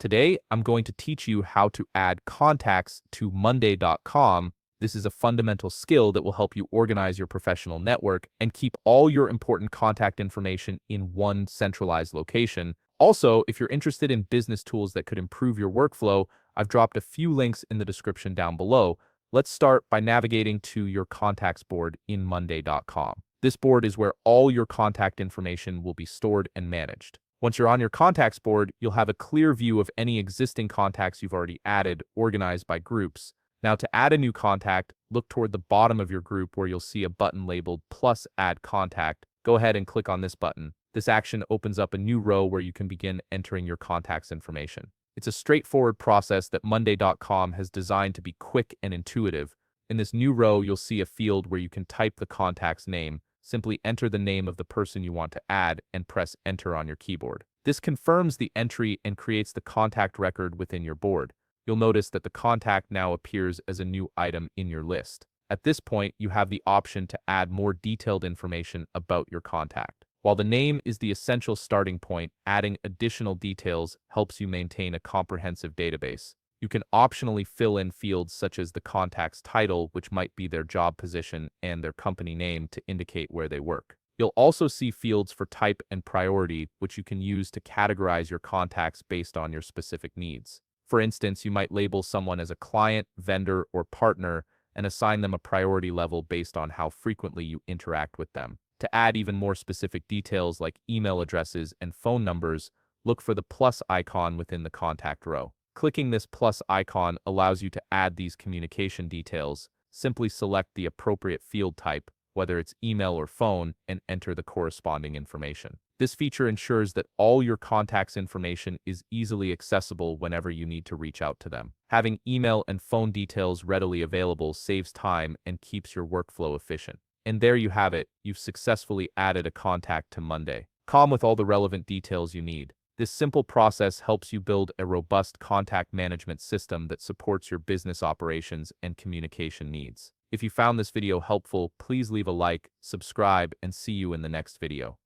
Today, I'm going to teach you how to add contacts to Monday.com. This is a fundamental skill that will help you organize your professional network and keep all your important contact information in one centralized location. Also, if you're interested in business tools that could improve your workflow, I've dropped a few links in the description down below. Let's start by navigating to your contacts board in Monday.com. This board is where all your contact information will be stored and managed. Once you're on your contacts board, you'll have a clear view of any existing contacts you've already added, organized by groups. Now, to add a new contact, look toward the bottom of your group where you'll see a button labeled plus add contact. Go ahead and click on this button. This action opens up a new row where you can begin entering your contacts information. It's a straightforward process that Monday.com has designed to be quick and intuitive. In this new row, you'll see a field where you can type the contact's name. Simply enter the name of the person you want to add and press enter on your keyboard. This confirms the entry and creates the contact record within your board. You'll notice that the contact now appears as a new item in your list. At this point, you have the option to add more detailed information about your contact. While the name is the essential starting point, adding additional details helps you maintain a comprehensive database. You can optionally fill in fields such as the contact's title, which might be their job position, and their company name to indicate where they work. You'll also see fields for type and priority, which you can use to categorize your contacts based on your specific needs. For instance, you might label someone as a client, vendor, or partner and assign them a priority level based on how frequently you interact with them. To add even more specific details like email addresses and phone numbers, look for the plus icon within the contact row. Clicking this plus icon allows you to add these communication details. Simply select the appropriate field type, whether it's email or phone, and enter the corresponding information. This feature ensures that all your contacts' information is easily accessible whenever you need to reach out to them. Having email and phone details readily available saves time and keeps your workflow efficient. And there you have it, you've successfully added a contact to Monday.com with all the relevant details you need. This simple process helps you build a robust contact management system that supports your business operations and communication needs. If you found this video helpful, please leave a like, subscribe, and see you in the next video.